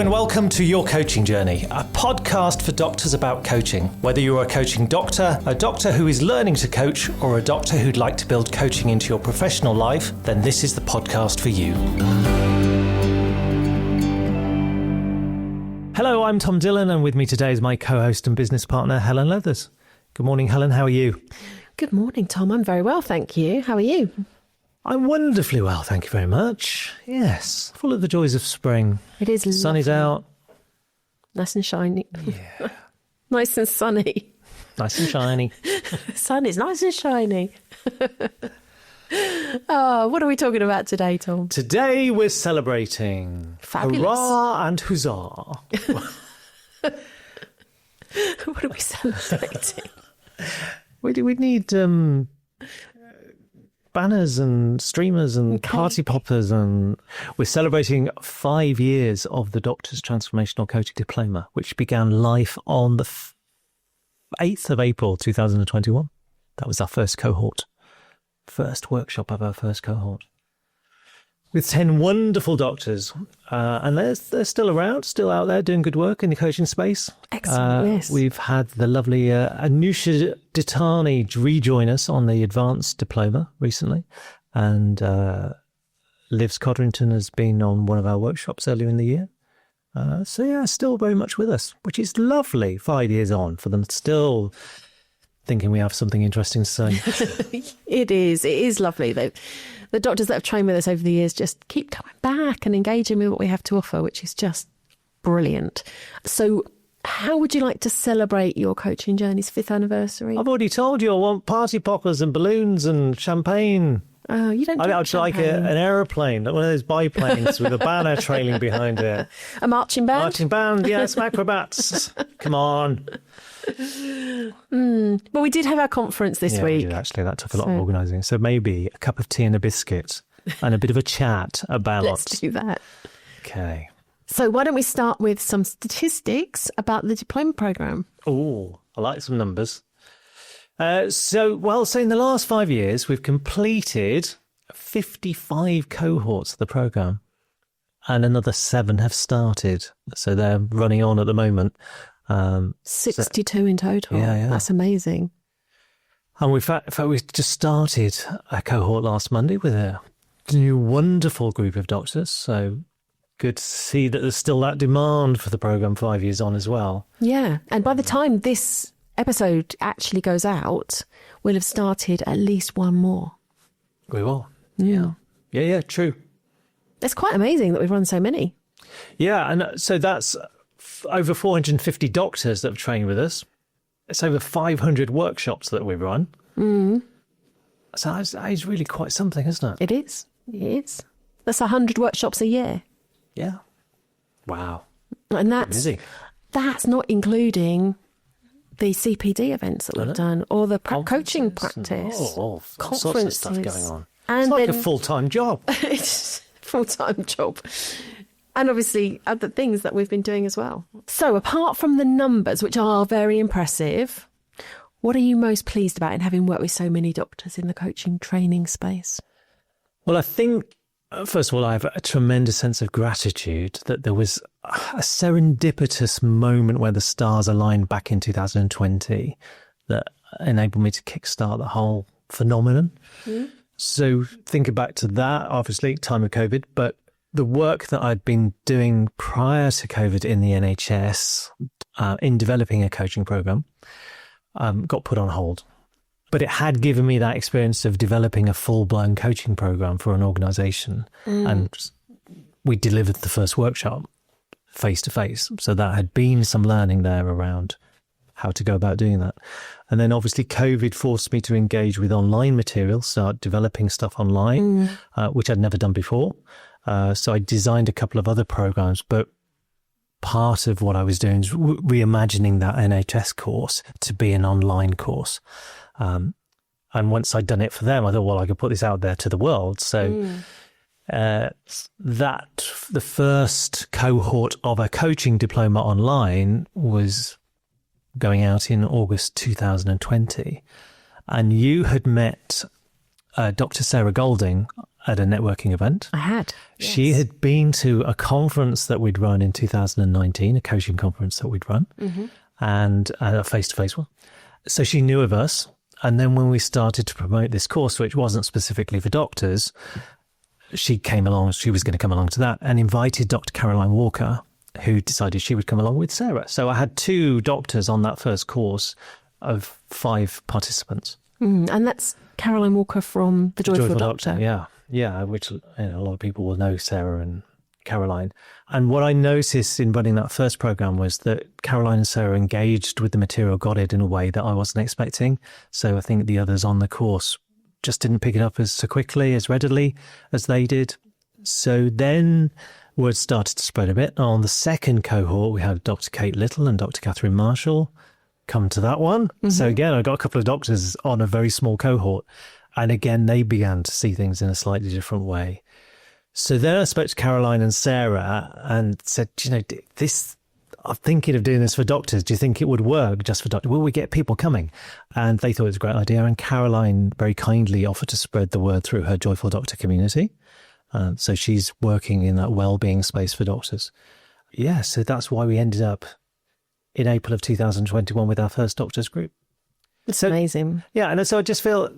and welcome to Your Coaching Journey, a podcast for doctors about coaching. Whether you're a coaching doctor, a doctor who is learning to coach, or a doctor who'd like to build coaching into your professional life, then this is the podcast for you. Hello, I'm Tom Dillon, and with me today is my co-host and business partner, Helen Leathers. Good morning, Helen. How are you? Good morning, Tom. I'm very well, thank you. How are you? I'm wonderfully well, thank you very much. Yes, full of the joys of spring. It is lovely. Sun is out. Nice and shiny. Yeah. Nice and sunny. Nice and shiny. The sun is nice and shiny. Oh, what are we talking about today, Tom? Today we're celebrating. Fabulous. Hurrah and huzzah. What are we celebrating? We need banners and streamers and party poppers, and we're celebrating 5 years of the Doctor's Transformational Coaching Diploma, which began life on the 8th of April 2021. That was our first cohort, first workshop of our first cohort, with 10 wonderful doctors, and they're still around, still out there doing good work in the coaching space. Excellent, yes. We've had the lovely Anusha Ditani rejoin us on the Advanced Diploma recently, and Liv Codrington has been on one of our workshops earlier in the year. So yeah, still very much with us, which is lovely 5 years on for them still thinking we have something interesting to say. It is lovely, though. The doctors that have trained with us over the years just keep coming back and engaging with what we have to offer, which is just brilliant. So how would you like to celebrate your coaching journey's 5th anniversary? I've already told you I want party poppers and balloons and champagne. Oh, you don't I'd like an aeroplane, one of those biplanes with a banner trailing behind it. A marching band? Marching band, yes, acrobats. Come on. Well, we did have our conference this week. We did, actually. That took a lot of organising. So maybe a cup of tea and a biscuit and a bit of a chat about... Let's do that. Okay. So why don't we start with some statistics about the diploma programme? Oh, I like some numbers. So in the last 5 years, we've completed 55 cohorts of the programme, and another 7 have started. So they're running on at the moment. 62 in total. Yeah. That's amazing. And in fact, we just started a cohort last Monday with a new wonderful group of doctors. So good to see that there's still that demand for the programme 5 years on as well. Yeah. And by the time this episode actually goes out, we'll have started at least one more. We will. Yeah. Yeah, true. It's quite amazing that we've run so many. Yeah, and so that's over 450 doctors that have trained with us. It's over 500 workshops that we've run. So that is really quite something, isn't it? It is. It is. That's 100 workshops a year. Yeah. Wow. And Busy. that's not including the CPD events that we've done, or the coaching practice, all conferences, sorts of stuff going on. And it's like then, a full-time job. It's a full-time job. And obviously other things that we've been doing as well. So apart from the numbers, which are very impressive, what are you most pleased about in having worked with so many doctors in the coaching training space? Well, I think, first of all, I have a tremendous sense of gratitude that there was a serendipitous moment where the stars aligned back in 2020 that enabled me to kickstart the whole phenomenon. So thinking back to that, obviously, time of COVID, but the work that I'd been doing prior to COVID in the NHS, in developing a coaching program, got put on hold. But it had given me that experience of developing a full-blown coaching program for an organisation. And we delivered the first workshop face-to-face. So that had been some learning there around how to go about doing that. And then obviously COVID forced me to engage with online material, start developing stuff online, which I'd never done before. So I designed a couple of other programs, but part of what I was doing is reimagining that NHS course to be an online course. And once I'd done it for them, I thought, well, I could put this out there to the world. So the first cohort of a coaching diploma online was going out in August 2020. And you had met Dr. Sarah Golding at a networking event. I had. She had been to a conference that we'd run in 2019, a coaching conference that we'd run, and a face-to-face one. So she knew of us. And then when we started to promote this course, which wasn't specifically for doctors, she came along, she was going to come along to that, and invited Dr. Caroline Walker, who decided she would come along with Sarah. So I had 2 doctors on that first course of 5 participants. And that's Caroline Walker from The Joyful Doctor. Yeah, which a lot of people will know Sarah and Caroline. And what I noticed in running that first program was that Caroline and Sarah engaged with the material, got it in a way that I wasn't expecting. So I think the others on the course just didn't pick it up as so quickly, as readily as they did. So then word started to spread a bit. On the second cohort, we had Dr. Kate Little and Dr. Catherine Marshall come to that one. So again, I got a couple of doctors on a very small cohort. And again, they began to see things in a slightly different way. So then I spoke to Caroline and Sarah and said, I'm thinking of doing this for doctors. Do you think it would work just for doctors? Will we get people coming? And they thought it was a great idea. And Caroline very kindly offered to spread the word through her Joyful Doctor community. So she's working in that well-being space for doctors. Yeah, so that's why we ended up in April of 2021 with our first doctors group. It's amazing. Yeah, and so I just feel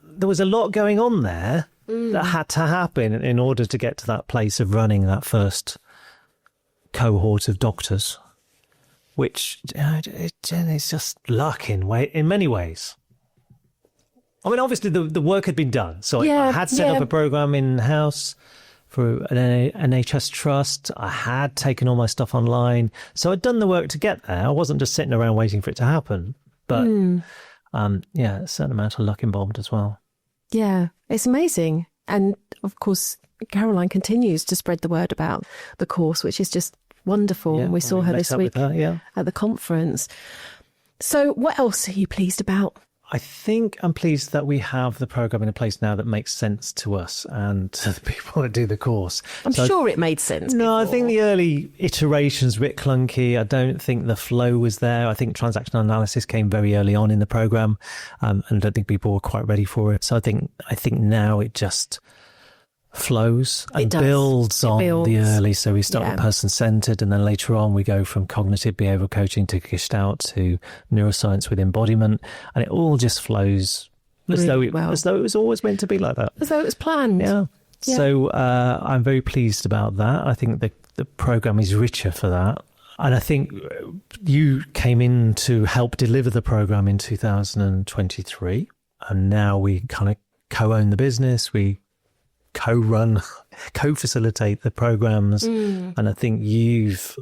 there was a lot going on there that had to happen in order to get to that place of running that first cohort of doctors, which it's just luck in many ways. I mean, obviously the work had been done. So I had set up a program in-house for an NHS trust. I had taken all my stuff online. So I'd done the work to get there. I wasn't just sitting around waiting for it to happen. But a certain amount of luck involved as well. Yeah, it's amazing. And of course, Caroline continues to spread the word about the course, which is just wonderful. And we saw her this week at the conference. So what else are you pleased about? I think I'm pleased that we have the program in a place now that makes sense to us and to the people that do the course. I'm sure it made sense. No, before. I think the early iterations were a bit clunky. I don't think the flow was there. I think transactional analysis came very early on in the program, and I don't think people were quite ready for it. So I think now it just flows and builds on the early. So we start with person-centered, and then later on we go from cognitive behavioral coaching to Gestalt to neuroscience with embodiment, and it all just flows as though it was always meant to be like that. As though it was planned. Yeah. So I'm very pleased about that. I think the program is richer for that. And I think you came in to help deliver the program in 2023, and now we kind of co-own the business. We co-run, co-facilitate the programs. And I think you've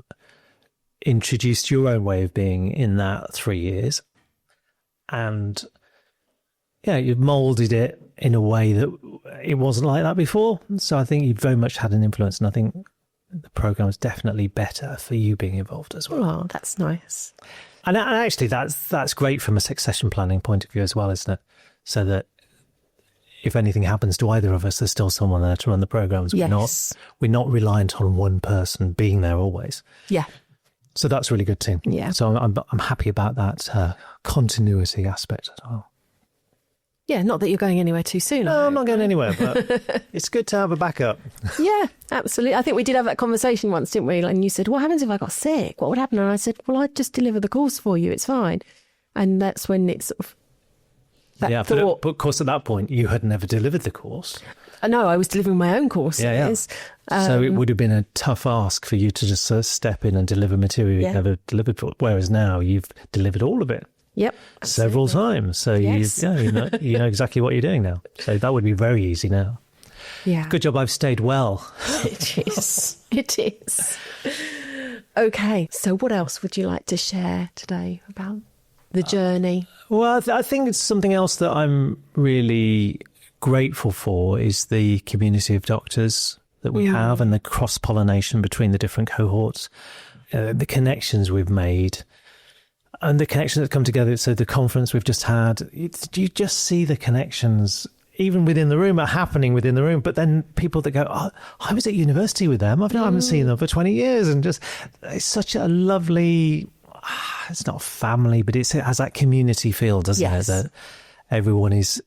introduced your own way of being in that 3 years. And you've molded it in a way that it wasn't like that before. So I think you've very much had an influence. And I think the program is definitely better for you being involved as well. Oh, that's nice. And actually, that's great from a succession planning point of view as well, isn't it? So that if anything happens to either of us, there's still someone there to run the programs. Yes. We're not reliant on one person being there always. Yeah. So that's really good too. Yeah. So I'm happy about that continuity aspect as well. Yeah, not that you're going anywhere too soon. No, I'm not going anywhere, but it's good to have a backup. Yeah, absolutely. I think we did have that conversation once, didn't we? And you said, what happens if I got sick? What would happen? And I said, well, I'd just deliver the course for you. It's fine. And that's when it's sort of that thought. But of course, at that point, you had never delivered the course. No, I was delivering my own courses. Yeah. So it would have been a tough ask for you to just step in and deliver material you've never delivered before. Whereas now you've delivered all of it. Yep. Several times. So you know exactly what you're doing now. So that would be very easy now. Yeah. Good job I've stayed well. It is. It is. Okay. So what else would you like to share today about the journey? Well, I think it's something else that I'm really grateful for is the community of doctors that we have and the cross-pollination between the different cohorts, the connections we've made. And the connections that come together, so the conference we've just had, you just see the connections, even within the room, are happening within the room. But then people that go, oh, I was at university with them. I haven't seen them for 20 years. And just, it's such a lovely, it's not family, but it has that community feel, doesn't it? That everyone is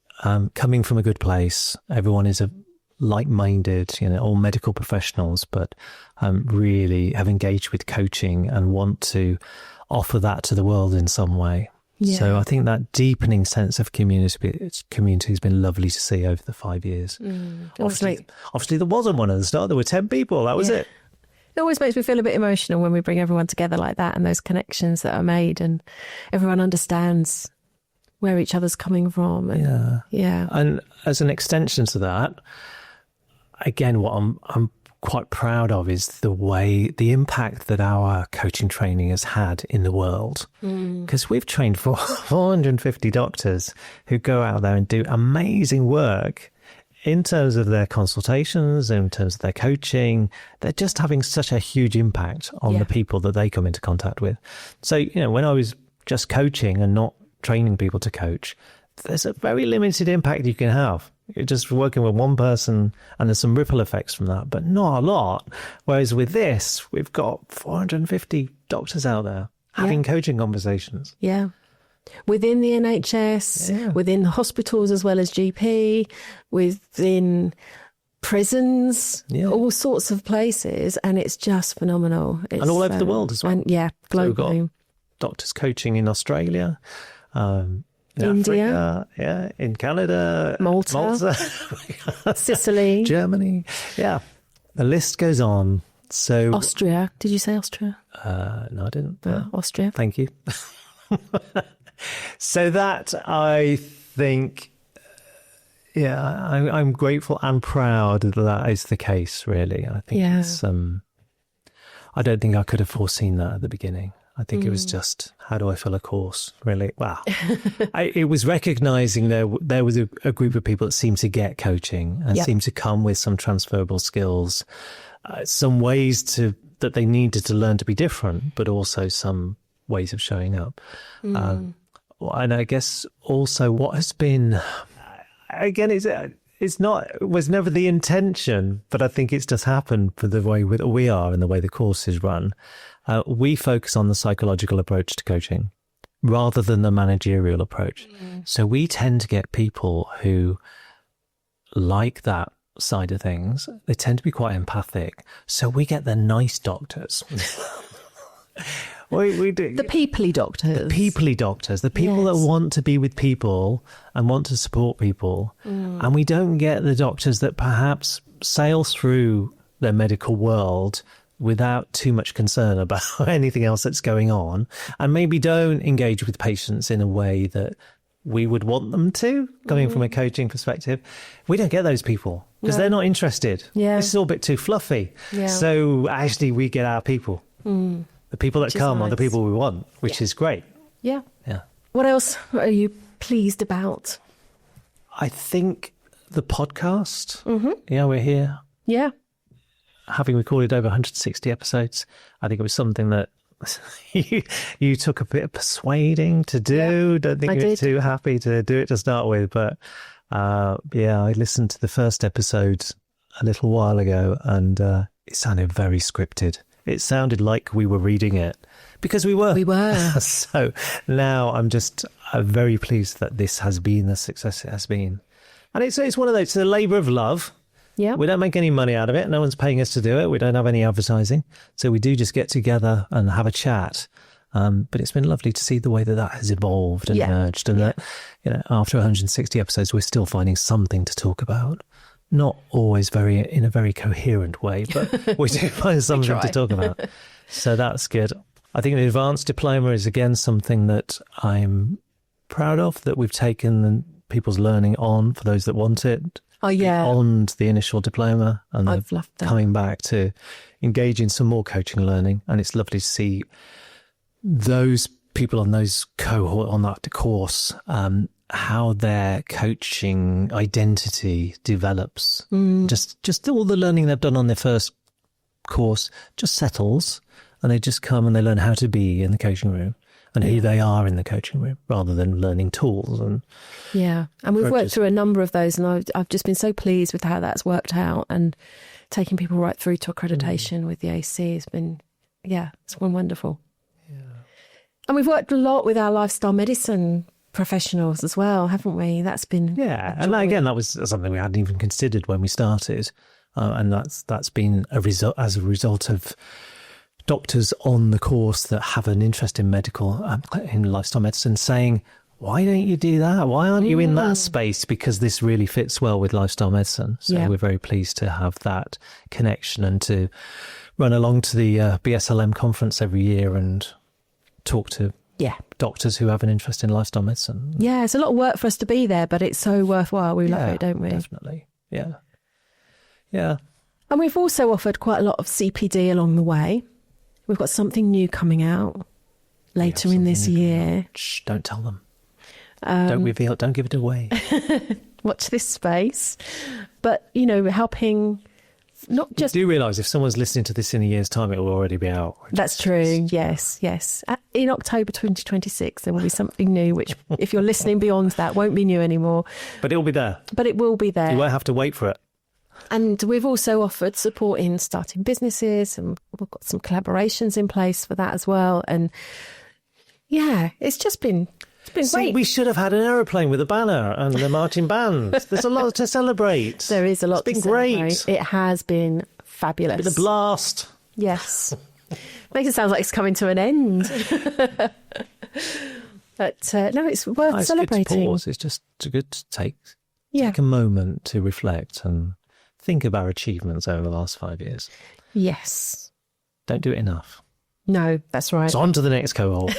coming from a good place. Everyone is like-minded, all medical professionals, but really have engaged with coaching and want to offer that to the world in some way. Yeah. So I think that deepening sense of community has been lovely to see over the 5 years. Obviously, there wasn't one at the start. There were 10 people. That was it. It always makes me feel a bit emotional when we bring everyone together like that, and those connections that are made, and everyone understands where each other's coming from. And, yeah. And as an extension to that, again, what I'm quite proud of is the impact that our coaching training has had in the world. Because we've trained for 450 doctors who go out there and do amazing work in terms of their consultations, in terms of their coaching. They're just having such a huge impact on the people that they come into contact with. So, when I was just coaching and not training people to coach, there's a very limited impact you can have. You're just working with one person, and there's some ripple effects from that, but not a lot. Whereas with this, we've got 450 doctors out there having coaching conversations. Yeah. Within the NHS, within hospitals as well as GP, within prisons, all sorts of places. And it's just phenomenal. And all over the world as well. And globally. So we've got doctors coaching in Australia, in India, Africa, in Canada, Malta. Sicily, Germany. Yeah, the list goes on. So Austria. Did you say Austria? No, I didn't. Austria. Thank you. So that, I think, I'm grateful and proud that is the case, really. I think it's, I don't think I could have foreseen that at the beginning. I think it was just, how do I fill a course, really? Wow. It was recognising there was a group of people that seemed to get coaching and seemed to come with some transferable skills, some ways that they needed to learn to be different, but also some ways of showing up. And I guess also what has been, again, it was never the intention, but I think it's just happened for the way we are and the way the course is run. We focus on the psychological approach to coaching rather than the managerial approach. So we tend to get people who like that side of things. They tend to be quite empathic. So we get the nice doctors. We do. The peoply doctors. The people that want to be with people and want to support people. And we don't get the doctors that perhaps sail through their medical world without too much concern about anything else that's going on, and maybe don't engage with patients in a way that we would want them to, coming from a coaching perspective. We don't get those people because they're not interested. This is all a bit too fluffy. So actually we get our people. The people that come are the people we want, which is great. Yeah. What else are you pleased about? I think the podcast. We're here. Yeah. Having recorded over 160 episodes, I think it was something that you took a bit of persuading to do. Don't think you were too happy to do it to start with. But I listened to the first episode a little while ago, and it sounded very scripted. It sounded like we were reading it, because we were. So now I'm just very pleased that this has been the success it has been. And it's one of those, it's a labour of love. Yeah. We don't make any money out of it. No one's paying us to do it. We don't have any advertising. So we do just get together and have a chat. But it's been lovely to see the way that has evolved and emerged. And that, after 160 episodes, we're still finding something to talk about. Not always in a very coherent way, but we do find something to talk about. So that's good. I think the advanced diploma is, again, something that I'm proud of, that we've taken people's learning on for those that want it. Beyond the initial diploma, and I've loved that. Coming back to engage in some more coaching learning. And it's lovely to see those people on those cohort on that course, how their coaching identity develops. Just all the learning they've done on their first course just settles, and they just come and they learn how to be in the coaching room and who they are in the coaching room, rather than learning tools. And we've worked through a number of those, and I've just been so pleased with how that's worked out, and taking people right through to accreditation with the AC has been, it's been wonderful. And we've worked a lot with our lifestyle medicine professionals as well, haven't we? That's been And again, that was something we hadn't even considered when we started, and that's been as a result of doctors on the course that have an interest in in lifestyle medicine saying, why don't you do that? Why aren't you in that space? Because this really fits well with lifestyle medicine. So we're very pleased to have that connection and to run along to the BSLM conference every year and talk to doctors who have an interest in lifestyle medicine. Yeah, it's a lot of work for us to be there, but it's so worthwhile. We love it, don't we? Definitely. Yeah. Yeah. And we've also offered quite a lot of CPD along the way. We've got something new coming out later in this year. Shh, don't tell them. Don't reveal it. Don't give it away. Watch this space. But, helping not just... You do realise if someone's listening to this in a year's time, it will already be out. That's true. Yes. In October 2026, there will be something new, which if you're listening beyond that, won't be new anymore. But it'll be there. But it will be there. You won't have to wait for it. And we've also offered support in starting businesses, and we've got some collaborations in place for that as well. And it's just been... great. We should have had an aeroplane with a banner and the marching band. There's a lot to celebrate. There is a lot to celebrate. It's been great. It has been fabulous. It's been a blast. Yes. Makes it sound like it's coming to an end. But no, it's worth celebrating. It's good to pause. It's just good to take a moment to reflect and think of our achievements over the last 5 years. Yes. Don't do it enough. No, that's right. So on to the next cohort.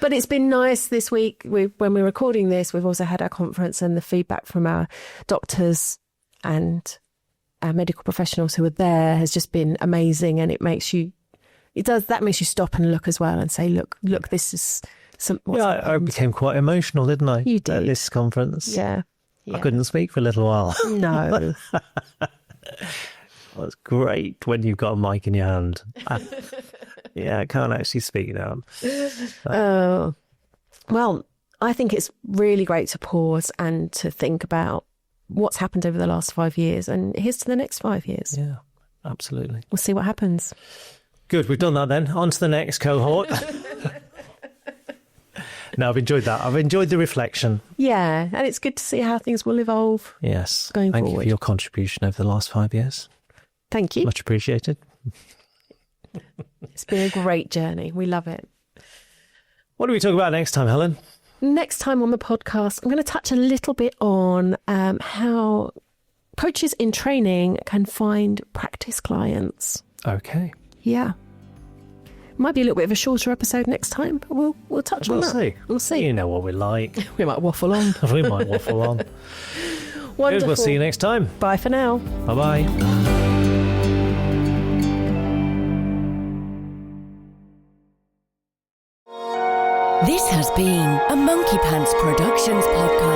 But it's been nice this week. When we're recording this, we've also had our conference, and the feedback from our doctors and our medical professionals who are there has just been amazing. And that makes you stop and look as well and say, look, this is something. I became quite emotional, didn't I? You did. At this conference. Yeah. I couldn't speak for a little while. No. Well, it's great when you've got a mic in your hand. I can't actually speak now. Well, I think it's really great to pause and to think about what's happened over the last 5 years, and here's to the next 5 years. Yeah, absolutely. We'll see what happens. Good, we've done that then. On to the next cohort. No, I've enjoyed that. I've enjoyed the reflection. Yeah, and it's good to see how things will evolve. Yes. Going Thank forward. you for your contribution over the last 5 years. Thank you. Much appreciated. It's been a great journey. We love it. What do we talk about next time, Helen? Next time on the podcast, I'm going to touch a little bit on how coaches in training can find practice clients. Okay. Yeah. Might be a little bit of a shorter episode next time, but we'll touch on that. We'll see. You know what we're like. We might waffle on. We might waffle on. Wonderful. Good, we'll see you next time. Bye for now. Bye-bye. This has been a Monkey Pants Productions podcast.